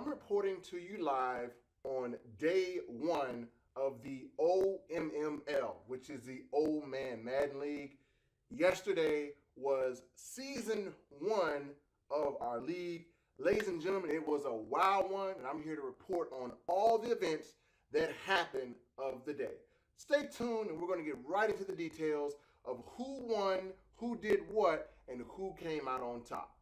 reporting to you live on day one of the OMML, which is the Old Man Madden League. Yesterday was season one of our league. Ladies and gentlemen, it was a wild one, and I'm here to report on all the events that happened of the day. Stay tuned, and we're going to get right into the details of who won, who did what, and who came out on top.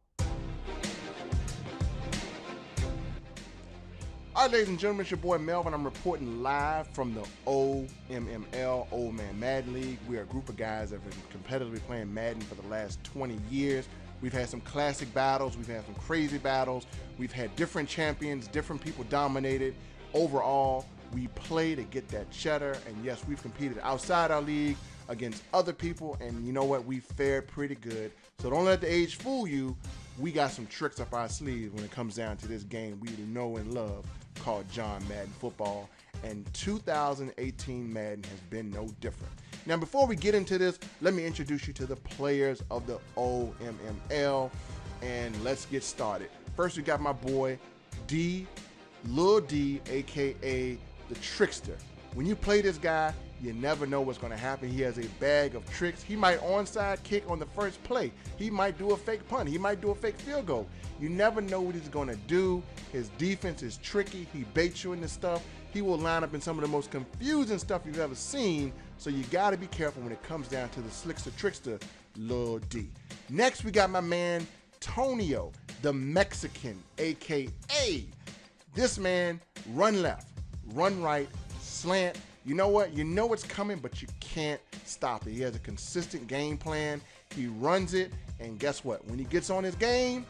All right, ladies and gentlemen, it's your boy Melvin. I'm reporting live from the OMML, Old Man Madden League. We are a group of guys that have been competitively playing Madden for the last 20 years. We've had some classic battles. We've had some crazy battles. We've had different champions, different people dominated. Overall, we play to get that cheddar. And yes, we've competed outside our league against other people. And you know what? We fared pretty good. So don't let the age fool you. We got some tricks up our sleeves when it comes down to this game we know and love called John Madden Football, and 2018 Madden has been no different. Now, before we get into this, let me introduce you to the players of the OMML, and let's get started. First, we got my boy Lil D, aka the Trickster. When you play this guy, you never know what's going to happen. He has a bag of tricks. He might onside kick on the first play. He might do a fake punt. He might do a fake field goal. You never know what he's going to do. His defense is tricky. He baits you into stuff. He will line up in some of the most confusing stuff you've ever seen. So you got to be careful when it comes down to the slickster trickster, Lil D. Next, we got my man, Tonio, the Mexican, aka this man, run left, run right, slant. You know what? You know what's coming, but you can't stop it. He has a consistent game plan. He runs it, and guess what? When he gets on his game,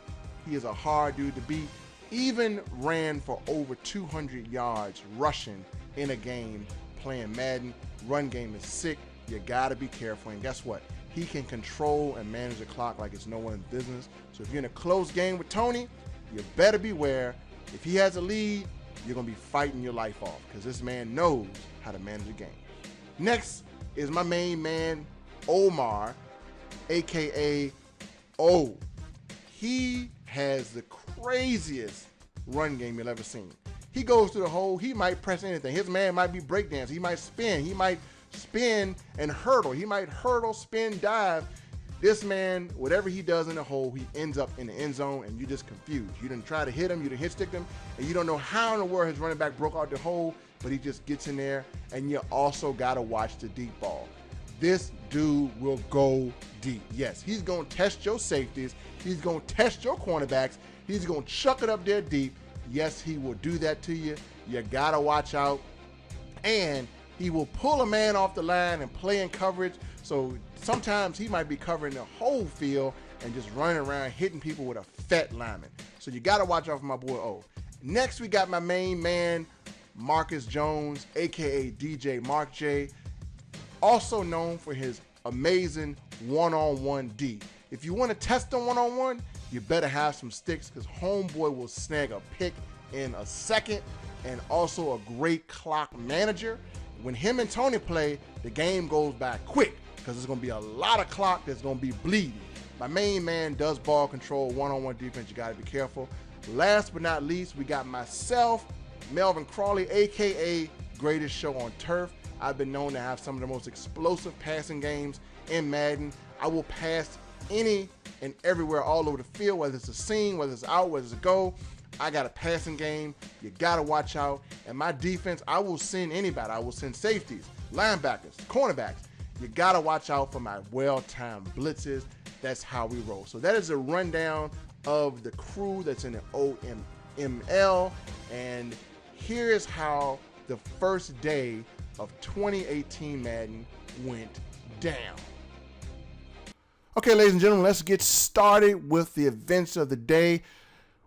he is a hard dude to beat. Even ran for over 200 yards rushing in a game playing Madden. Run game is sick. You got to be careful, and guess what? He can control and manage the clock like it's no one's business. So if you're in a close game with Tony, you better beware. If he has a lead, you're going to be fighting your life off because this man knows how to manage the game. Next is my main man, Omar, aka O. He has the craziest run game you've ever seen. He goes to the hole. He might press anything. His man might be breakdance. He might spin. He might spin and hurdle. He might hurdle, spin, dive. This man, whatever he does in the hole, he ends up in the end zone, and you're just confused. You didn't try to hit him, you didn't hit stick him, and you don't know how in the world his running back broke out the hole, but he just gets in there, and you also got to watch the deep ball. This dude will go deep. Yes, he's going to test your safeties. He's going to test your cornerbacks. He's going to chuck it up there deep. Yes, he will do that to you. You got to watch out. And he will pull a man off the line and play in coverage. So sometimes he might be covering the whole field and just running around hitting people with a fat lineman. So you got to watch out for my boy O. Next, we got my main man, Marcus Jones, aka DJ Mark J, also known for his amazing one-on-one D. If you want to test him one-on-one, you better have some sticks because homeboy will snag a pick in a second, and also a great clock manager. When him and Tony play, the game goes by quick because there's going to be a lot of clock that's going to be bleeding. My main man does ball control, one-on-one defense. You got to be careful. Last but not least, we got myself, Melvin Crawley, aka Greatest Show on Turf. I've been known to have some of the most explosive passing games in Madden. I will pass any and everywhere all over the field, whether it's a seam, whether it's out, whether it's a goal. I got a passing game. You got to watch out. And my defense, I will send anybody. I will send safeties, linebackers, cornerbacks. You got to watch out for my well-timed blitzes. That's how we roll. So that is a rundown of the crew that's in the OMML. And here is how the first day of 2018 Madden went down. Okay, ladies and gentlemen, let's get started with the events of the day.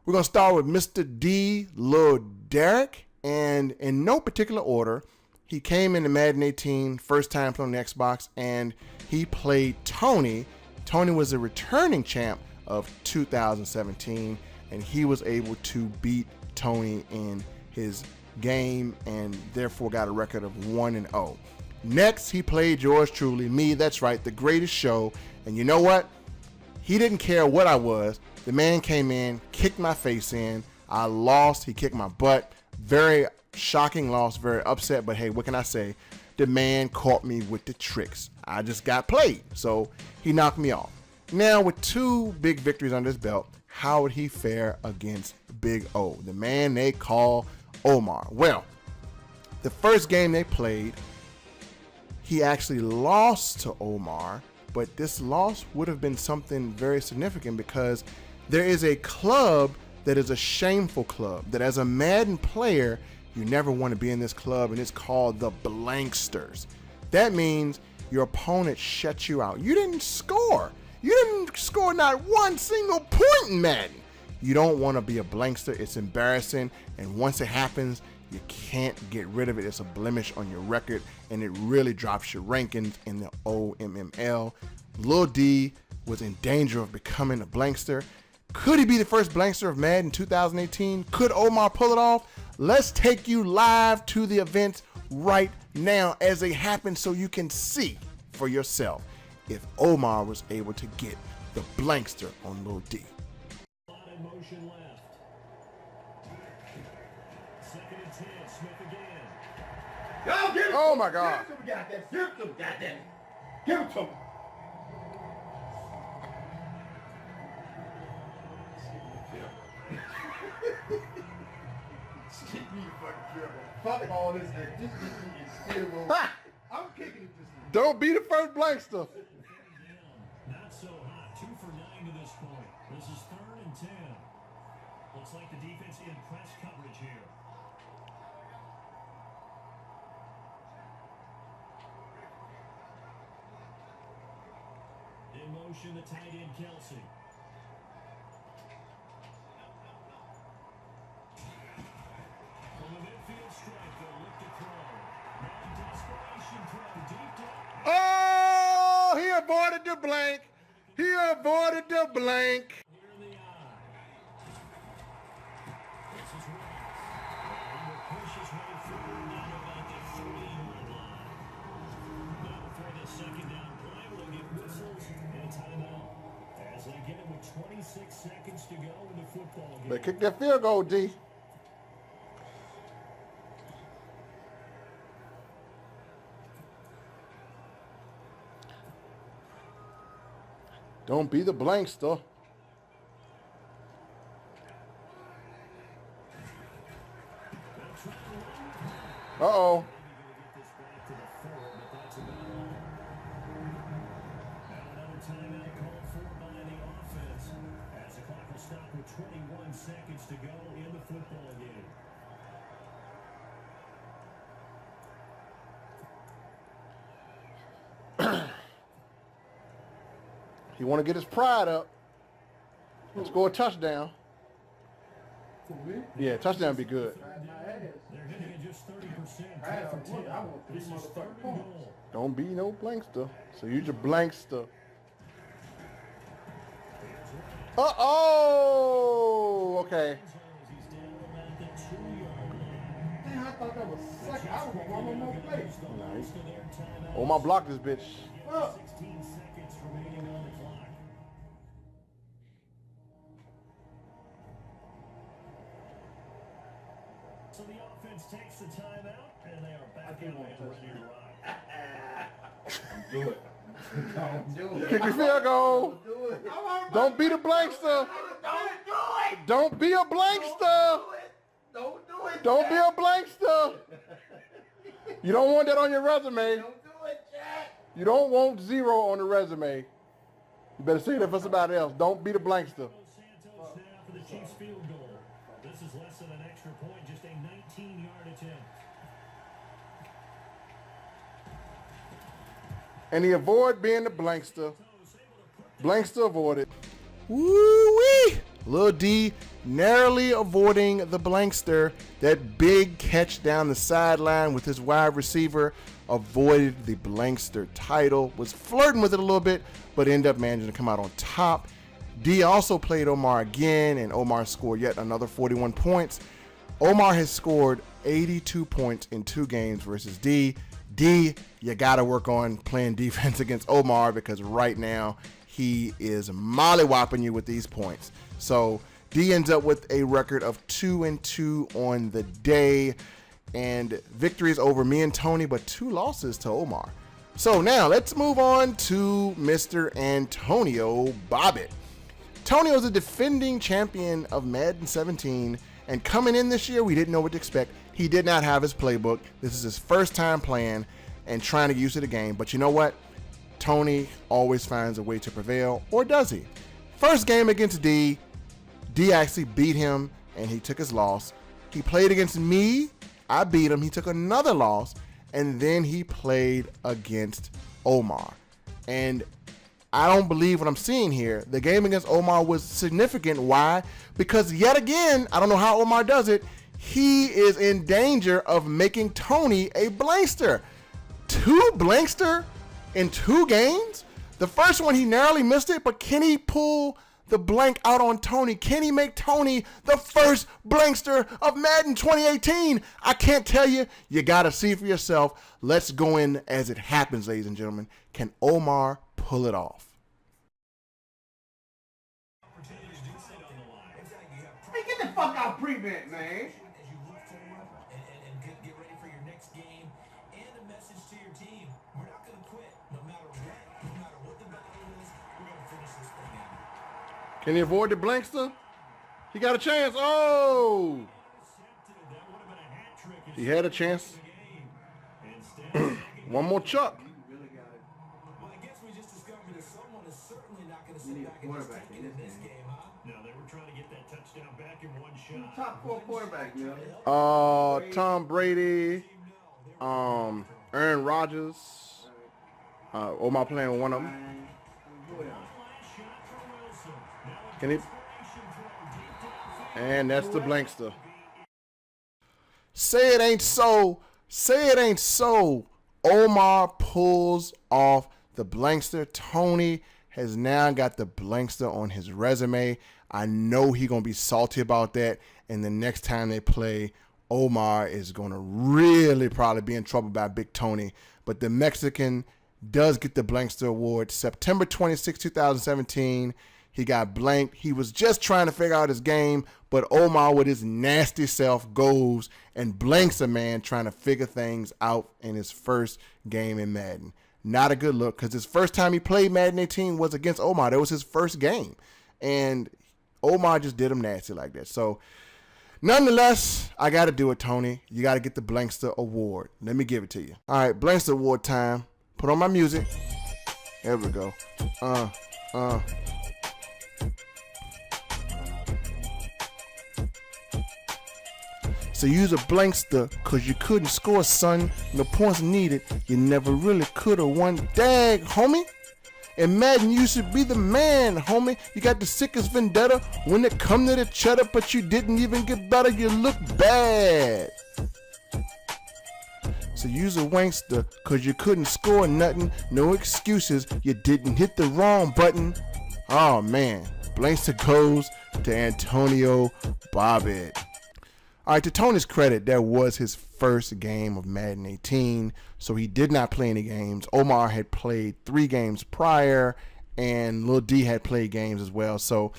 We're going to start with Mr. D, Lil Derek, and in no particular order, he came into Madden 18, first time playing on the Xbox, and he played Tony. Tony was a returning champ of 2017, and he was able to beat Tony in his game and therefore got a record of 1-0. Next, he played yours truly, me, that's right, the Greatest Show, and you know what? He didn't care what I was. The man came in, kicked my face in. I lost. He kicked my butt. Very shocking loss, very upset, but hey, what can I say? The man caught me with the tricks. I just got played, so he knocked me off. Now, with 2 big victories under his belt, how would he fare against Big O, the man they call Omar? Well, the first game they played, he actually lost to Omar, but this loss would have been something very significant because there is a club that is a shameful club, that as a Madden player, you never want to be in this club, and it's called the Blanksters. That means your opponent shuts you out. You didn't score. You didn't score not one single point in Madden. You don't want to be a Blankster. It's embarrassing, and once it happens, you can't get rid of it. It's a blemish on your record, and it really drops your rankings in the OMML. Lil D was in danger of becoming a Blankster. Could he be the first Blankster of Madden 2018? Could Omar pull it off? Let's take you live to the events right now as they happen so you can see for yourself if Omar was able to get the Blankster on Lil D. Motion left. Second and 10, Smith again. Yo, give it Oh to my him. God. Give it to him, goddamn. Give it to him, goddamn. Give it to him. Skip me, you fucking dribble. Fuck all this. This is still. I'm kicking it this time. Don't be the first Blankster. Not so hot. 2 for 9 to this point. This is 3rd and 10. Looks like the defense in press coverage here. In motion, the tight end Kelsey. From the midfield strike, they'll look to throw. Now desperation throw deep down. Oh, he avoided the blank. He avoided the blank. Here in the eye. This is Wentz. He will push his way forward down about the 30-yard line. Now before the second down play, we'll get whistles and a timeout. As they get it with 26 seconds to go in the football game. They kick that field goal, D. Don't be the Blankster. Uh-oh. Timeout called for by the offense as the clock will stop with 21 seconds to go in the football game. He want to get his pride up. Let's go a touchdown. Yeah, touchdown be good. They're hitting at just 30%. 10 for 10. This is 3rd and goal. Don't be no Blankster. So you just Blankster. Uh-oh! Okay. He's down around the 2-yard line. Damn, I thought that was second. I was going to run one more play. Most of their timeouts. Omar blocked this bitch. 16 seconds remaining on the clock. So the offense takes the timeout, and they are back in and ready to ride. Do it. Don't do it. Kick the field goal. Do it. Don't be the Blankster. Don't do it. Don't be a Blankster. Don't do it. Don't be a Blankster. You don't want that on your resume. Don't do it, Jack. You don't want 0 on the resume. You better say that for somebody else. Don't be the Blankster. Santos now for the Chiefs field goal. This is less than an extra point, just a 19-yard attempt. And he avoid being the Blankster. Blankster avoided. Woo-wee! Lil D narrowly avoiding the Blankster. That big catch down the sideline with his wide receiver avoided the Blankster title. Was flirting with it a little bit, but ended up managing to come out on top. D also played Omar again, and Omar scored yet another 41 points. Omar has scored 82 points in 2 games versus D. D, you got to work on playing defense against Omar because right now he is mollywopping you with these points. So D ends up with a record of 2-2 on the day, and victories over me and Tony, but 2 losses to Omar. So now let's move on to Mr. Antonio Bobbitt. Tony was a defending champion of Madden 17, and coming in this year, we didn't know what to expect. He did not have his playbook. This is his first time playing and trying to get used to the game. But you know what? Tony always finds a way to prevail, or does he? First game against D actually beat him, and he took his loss. He played against me. I beat him. He took another loss, and then he played against Omar. And I don't believe what I'm seeing here. The game against Omar was significant. Why? Because yet again, I don't know how Omar does it, he is in danger of making Tony a blankster. 2 blankster in 2 games? The first one he narrowly missed it, but can he pull the blank out on Tony? Can he make Tony the first blankster of Madden 2018? I can't tell you. You got to see for yourself. Let's go in as it happens, ladies and gentlemen. Can Omar pull it off? Hey, get the fuck out prevent, man. As you look forward and get ready for your next game, and a message to your team: we're not going to quit, no matter what the battle is. We're going to finish this thing out. Can he avoid the blankster? He got a chance. Oh! He had a chance. One more chuck. Well, I guess we just discovered that someone is certainly not going to sit back and just take it in this game, huh? No, they were trying to get that touchdown back in one shot. Top 4 quarterback, man. Tom Brady, Aaron Rodgers. Omar playing with one of them. Can he? And that's the blankster. Say it ain't so. Say it ain't so. Omar pulls off the blankster. Tony has now got the blankster on his resume. I know he's going to be salty about that. And the next time they play, Omar is going to really probably be in trouble by Big Tony. But the Mexican does get the Blankster Award. September 26, 2017, he got blanked. He was just trying to figure out his game, but Omar with his nasty self goes and blanks a man trying to figure things out in his first game in Madden. Not a good look, because his first time he played Madden 18 was against Omar. That was his first game. And Omar just did him nasty like that. So, nonetheless, I got to do it, Tony. You got to get the Blankster Award. Let me give it to you. All right, Blankster Award time. Put on my music. There we go. So use a blankster because you couldn't score, son. No points needed. You never really could have won. Dag, homie. And Madden, you should be the man, homie. You got the sickest vendetta when it come to the cheddar, but you didn't even get better. You look bad. So use a wankster because you couldn't score nothing. No excuses. You didn't hit the wrong button. Oh, man. Blankster goes to Antonio Bobbitt. All right, to Tony's credit, that was his first game of Madden 18, so he did not play any games. Omar had played 3 games prior, and Lil D had played games as well. So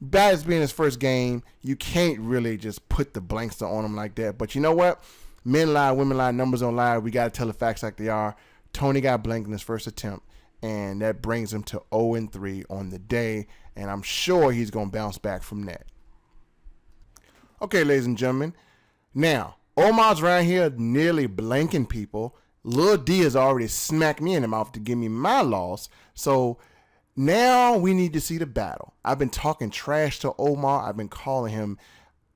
that as being his first game, you can't really just put the blankster on him like that. But you know what? Men lie, women lie, numbers don't lie. We got to tell the facts like they are. Tony got blanked in his first attempt, and that brings him to 0-3 on the day, and I'm sure he's going to bounce back from that. Okay, ladies and gentlemen. Now, Omar's around here nearly blanking people. Lil D has already smacked me in the mouth to give me my loss. So now we need to see the battle. I've been talking trash to Omar. I've been calling him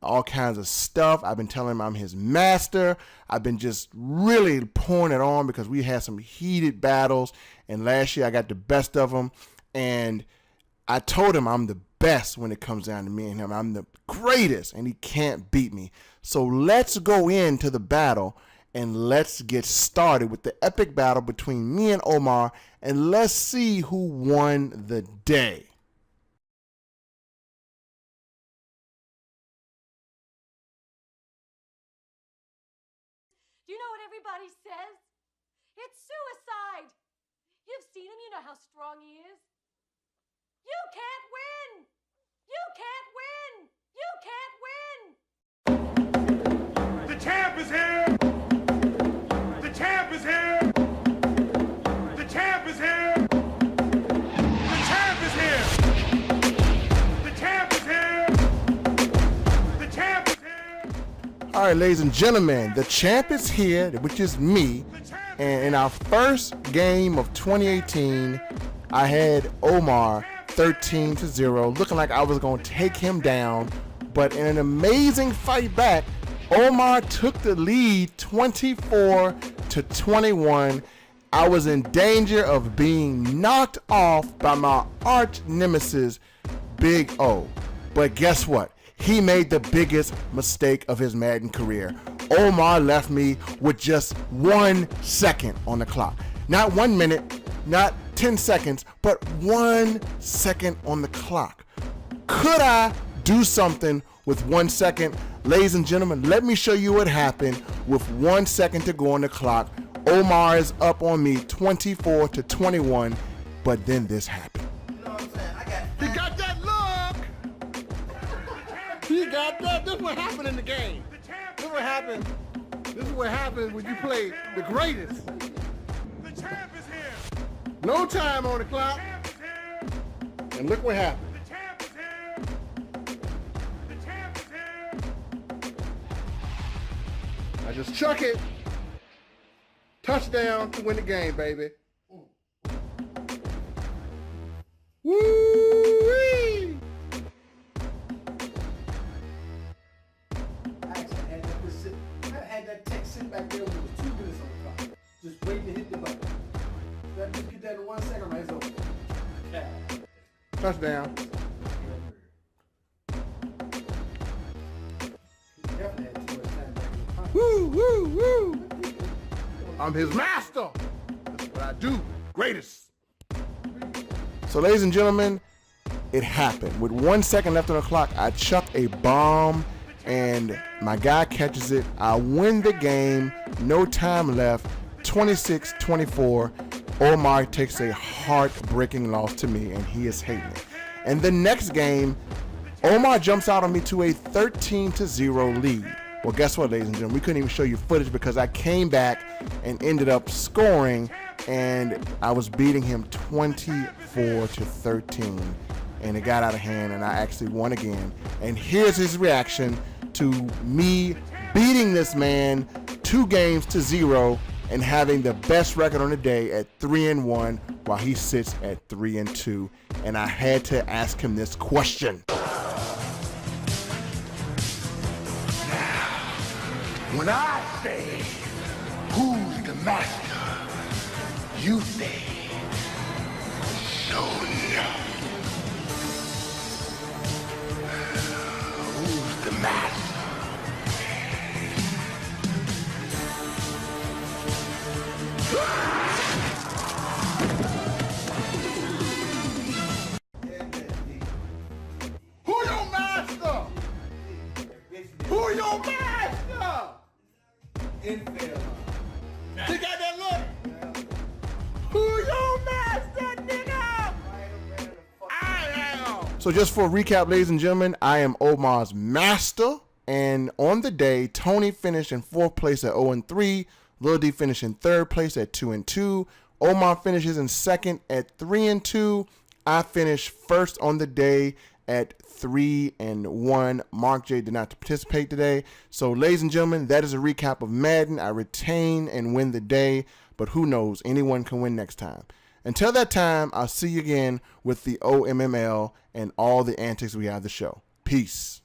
all kinds of stuff. I've been telling him I'm his master. I've been just really pouring it on because we had some heated battles. And last year I got the best of him. And I told him I'm the best when it comes down to me and him. I'm the greatest, and he can't beat me. So let's go into the battle, and let's get started with the epic battle between me and Omar, and let's see who won the day. Do you know what everybody says? It's suicide. You've seen him. You know how strong he is. You can't win. You can't win. All right, ladies and gentlemen, the champ is here, which is me. And in our first game of 2018, I had Omar 13-0, looking like I was going to take him down. But in an amazing fight back, Omar took the lead 24-21. I was in danger of being knocked off by my arch nemesis, Big O. But guess what? He made the biggest mistake of his Madden career. Omar left me with just 1 second on the clock. Not 1 minute, not 10 seconds, but 1 second on the clock. Could I do something with 1 second? Ladies and gentlemen, let me show you what happened with 1 second to go on the clock. Omar is up on me 24-21, but then this happened. You know what I'm saying? He got that look. He got that. This is what happened in the game. This is what happened. This is what happens when you play the greatest. The champ is here. No time on the clock. And look what happened. The champ is here. The champ is here. I just chuck it. Touchdown to win the game, baby. Woo-wee! I actually had that text sitting back there with 2 minutes on the clock. Just waiting to hit the button. Just get that in 1 second, right? It's over. Yeah. Touchdown. Definitely had too much time back in the pocket. Woo, woo, woo. I'm his master. That's what I do. Greatest. So, ladies and gentlemen, it happened. With 1 second left on the clock, I chuck a bomb, and my guy catches it. I win the game. No time left. 26-24. Omar takes a heartbreaking loss to me, and he is hating it. And the next game, Omar jumps out on me to a 13-0 lead. Well, guess what, ladies and gentlemen? We couldn't even show you footage because I came back and ended up scoring, and I was beating him 24-13, and it got out of hand, and I actually won again. And here's his reaction to me beating this man 2-0 and having the best record on the day at 3-1 while he sits at 3-2. And I had to ask him this question. When I say, who's the master? You say, so no. Who's the master? Who your master? Who your master? Infield. He got that look. Who your master, nigga? I am. So just for a recap, ladies and gentlemen, I am Omar's master. And on the day, Tony finished in 4th place at 0-3. Lil D finished in 3rd place at 2-2. Omar finishes in 2nd at 3-2. I finished 1st on the day at 3-1. Mark J did not participate today. So, ladies and gentlemen, that is a recap of Madden. I retain and win the day, but who knows? Anyone can win next time. Until that time, I'll see you again with the OMML and all the antics we have to show. Peace.